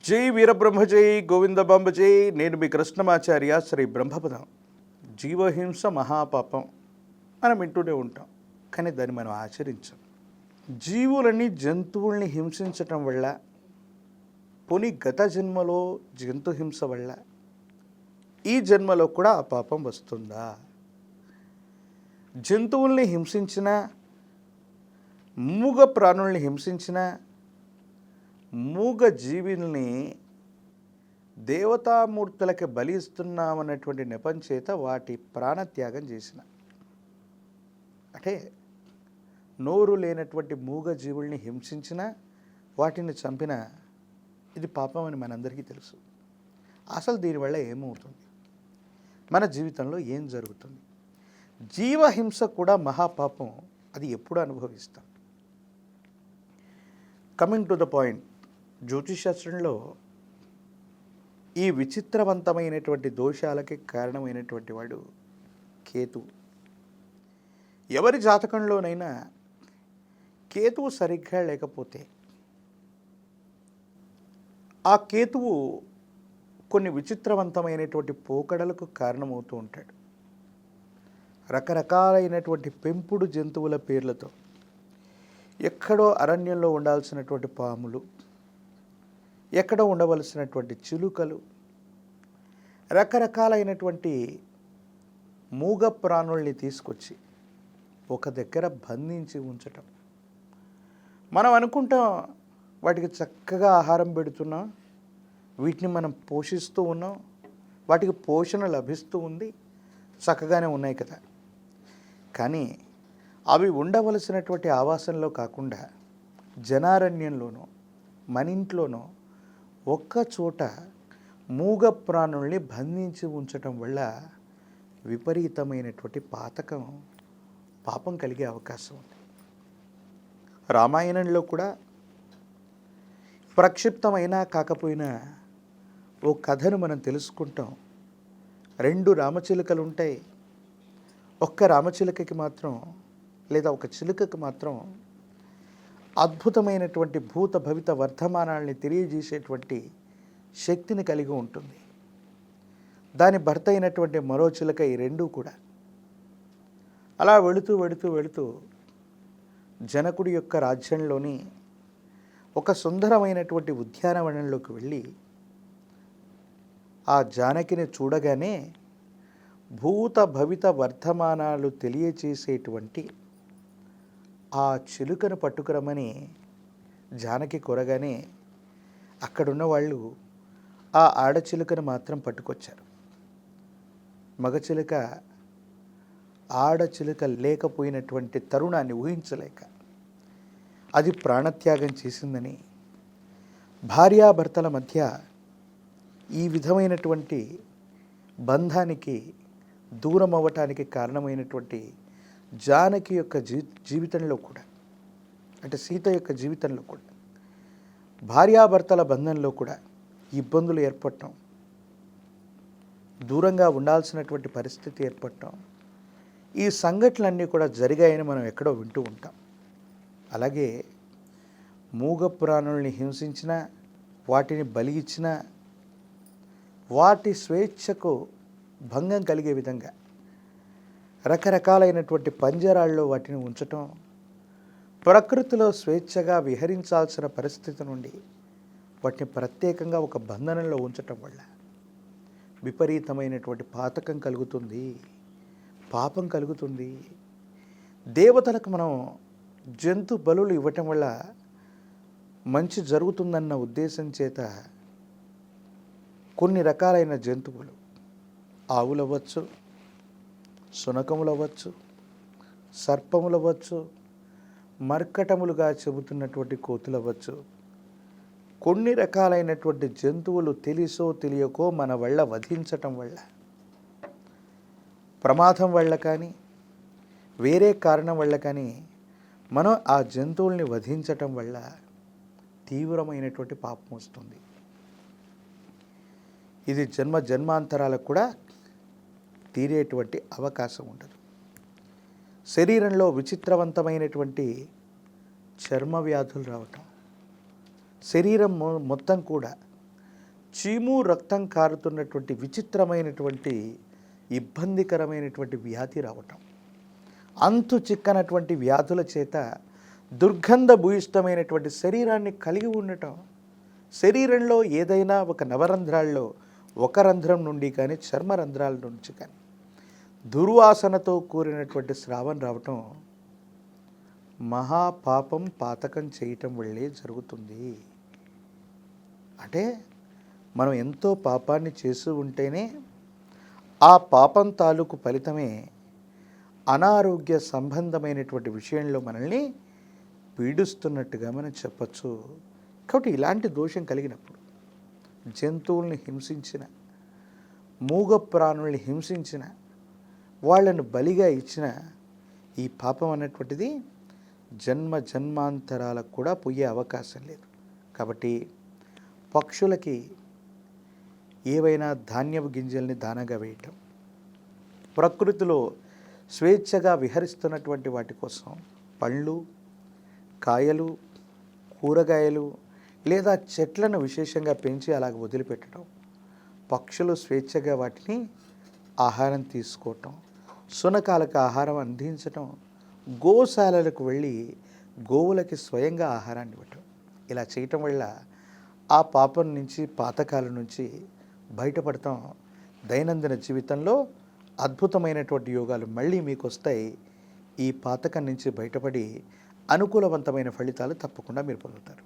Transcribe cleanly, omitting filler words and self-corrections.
జై వీరబ్రహ్మ జై గోవింద బంబ జై. నేను మీ కృష్ణమాచార్య. శ్రీ బ్రహ్మపదం. జీవహింస మహాపాపం మనం వింటూనే ఉంటాం, కానీ దాన్ని మనం ఆచరించాం. జీవులని జంతువుల్ని హింసించటం వల్ల, పోనీ గత జన్మలో జంతు హింస వల్ల ఈ జన్మలో కూడా ఆ పాపం వస్తుందా? జంతువుల్ని హింసించిన, మూగ ప్రాణుల్ని హింసించిన, మూగ జీవిని దేవతామూర్తులకి బలి ఇస్తున్నామన్నటువంటి నెపం చేత వాటి ప్రాణత్యాగం చేసిన, అంటే నోరు లేనటువంటి మూగ జీవుల్ని హింసించిన, వాటిని చంపిన, ఇది పాపం అని మనందరికీ తెలుసు. అసలు దీనివల్ల ఏమవుతుంది, మన జీవితంలో ఏం జరుగుతుంది? జీవహింస కూడా మహాపాపం. అది ఎప్పుడు అనుభవిస్తాం? కమింగ్ టు ద పాయింట్, జ్యోతిషాస్త్రంలో ఈ విచిత్రవంతమైనటువంటి దోషాలకి కారణమైనటువంటి వాడు కేతువు. ఎవరి జాతకంలోనైనా కేతువు సరిగ్గా లేకపోతే ఆ కేతువు కొన్ని విచిత్రవంతమైనటువంటి పోకడలకు కారణమవుతూ ఉంటాడు. రకరకాలైనటువంటి పెంపుడు జంతువుల పేర్లతో, ఎక్కడో అరణ్యంలో ఉండాల్సినటువంటి పాములు, ఎక్కడో ఉండవలసినటువంటి చిలుకలు, రకరకాలైనటువంటి మూగ ప్రాణుల్ని తీసుకొచ్చి ఒక దగ్గర బంధించి ఉంచటం. మనం అనుకుంటాం వాటికి చక్కగా ఆహారం పెడుతున్నాం, వీటిని మనం పోషిస్తూ ఉన్నాం, వాటికి పోషణ లభిస్తూ ఉంది, చక్కగానే ఉన్నాయి కదా. కానీ అవి ఉండవలసినటువంటి ఆవాసంలో కాకుండా జనారణ్యంలోనో మన ఇంట్లోనో ఒక్క చోట మూగ ప్రాణుల్ని బంధించి ఉంచటం వల్ల విపరీతమైనటువంటి పాపం కలిగే అవకాశం ఉంది. రామాయణంలో కూడా ప్రక్షిప్తమైనా కాకపోయినా ఓ కథను మనం తెలుసుకుంటాం. 2 రామచిలుకలు ఉంటాయి. ఒక్క రామచిలుకకి మాత్రం, లేదా ఒక చిలుకకి మాత్రం అద్భుతమైనటువంటి భూత భవిత వర్ధమానాల్ని తెలియజేసేటువంటి శక్తిని కలిగి ఉంటుంది. దాని భర్త అయినటువంటి మరో చిలుక, ఈ 2 కూడా అలా వెళుతూ జనకుడి యొక్క రాజ్యంలోని ఒక సుందరమైనటువంటి ఉద్యానవనంలోకి వెళ్ళి ఆ జానకిని చూడగానే భూత భవిత వర్ధమానాలు తెలియచేసేటువంటి ఆ చిలుకను పట్టుకురమని జానకి కోరగానే అక్కడున్న వాళ్ళు ఆ ఆడచిలుకను మాత్రం పట్టుకొచ్చారు. మగచిలుక ఆడచిలుక లేకపోయినటువంటి తరుణాన్ని ఊహించలేక అది ప్రాణత్యాగం చేసిందని, భార్యాభర్తల మధ్య ఈ విధమైనటువంటి బంధానికి దూరం అవ్వటానికి కారణమైనటువంటి జానకి యొక్క జీవితంలో కూడా, అంటే సీత యొక్క జీవితంలో కూడా, భార్యాభర్తల బంధంలో కూడా ఇబ్బందులు ఏర్పడటం, దూరంగా ఉండాల్సినటువంటి పరిస్థితి ఏర్పడటం, ఈ సంఘటనలన్నీ కూడా జరిగాయని మనం ఎక్కడో వింటూ ఉంటాం. అలాగే మూగ ప్రాణుల్ని హింసించిన, వాటిని బలి ఇచ్చిన, వాటి స్వేచ్ఛకు భంగం కలిగే విధంగా రకరకాలైనటువంటి పంజరాల్లో వాటిని ఉంచటం, ప్రకృతిలో స్వేచ్ఛగా విహరించాల్సిన పరిస్థితి నుండి వాటిని ప్రత్యేకంగా ఒక బంధనంలో ఉంచటం వల్ల విపరీతమైనటువంటి పాపం కలుగుతుంది. దేవతలకు మనం జంతు బలులు ఇవ్వటం వల్ల మంచి జరుగుతుందన్న ఉద్దేశం చేత కొన్ని రకాలైన జంతువులు, ఆవులవ్వచ్చు, శునకములవ్వచ్చు, సర్పములవ్వచ్చు, మర్కటములుగా చెబుతున్నటువంటి కోతులవ్వచ్చు, కొన్ని రకాలైనటువంటి జంతువులు తెలిసో తెలియకో మన వల్ల వధించటం వల్ల, ప్రమాదం వల్ల కానీ వేరే కారణం వల్ల కానీ మనం ఆ జంతువుల్ని వధించటం వల్ల తీవ్రమైనటువంటి పాపం వస్తుంది. ఇది జన్మాంతరాలకు కూడా తీరేటువంటి అవకాశం ఉండదు. శరీరంలో విచిత్రవంతమైనటువంటి చర్మ వ్యాధులు రావటం, శరీరం మొత్తం కూడా చీము రక్తం కారుతున్నటువంటి విచిత్రమైనటువంటి ఇబ్బందికరమైనటువంటి వ్యాధి రావటం, అంతు చిక్కనటువంటి వ్యాధుల చేత దుర్గంధ భూయిష్టమైనటువంటి శరీరాన్ని కలిగి ఉండటం, శరీరంలో ఏదైనా ఒక నవరంధ్రాల్లో ఒక రంధ్రం నుండి కానీ చర్మరంధ్రాల నుంచి కానీ దుర్వాసనతో కూడినటువంటి స్రావం రావటం మహాపాపం పాతకం చేయటం వల్లే జరుగుతుంది. అంటే మనం ఎంతో పాపాన్ని చేస్తూ ఉంటేనే ఆ పాపం తాలూకు ఫలితమే అనారోగ్య సంబంధమైనటువంటి విషయంలో మనల్ని పీడిస్తున్నట్టుగా మనం చెప్పచ్చు. కాబట్టి ఇలాంటి దోషం కలిగినప్పుడు జంతువుల్ని హింసించిన, మూగ ప్రాణుల్ని హింసించిన, వాళ్ళను బలిగా ఇచ్చిన ఈ పాపం అన్నటువంటిది జన్మ జన్మాంతరాలకు కూడా పోయే అవకాశం లేదు. కాబట్టి పక్షులకి ఏవైనా ధాన్యపు గింజల్ని దానగా వేయటం, ప్రకృతిలో స్వేచ్ఛగా విహరిస్తున్నటువంటి వాటి కోసం పళ్ళు, కాయలు, కూరగాయలు లేదా చెట్లను విశేషంగా పెంచి అలాగ వదిలిపెట్టడం, పక్షులు స్వేచ్ఛగా వాటిని ఆహారం తీసుకోవటం, శునకాలకు ఆహారం అందించటం, గోశాలలకు వెళ్ళి గోవులకి స్వయంగా ఆహారాన్ని ఇవ్వటం, ఇలా చేయటం వల్ల ఆ పాపం నుంచి, పాతకాలం నుంచి బయటపడతాం. దైనందిన జీవితంలో అద్భుతమైనటువంటి యోగాలు మళ్ళీ మీకు వస్తాయి. ఈ పాతకం నుంచి బయటపడి అనుకూలవంతమైన ఫలితాలు తప్పకుండా మీరు పొందుతారు.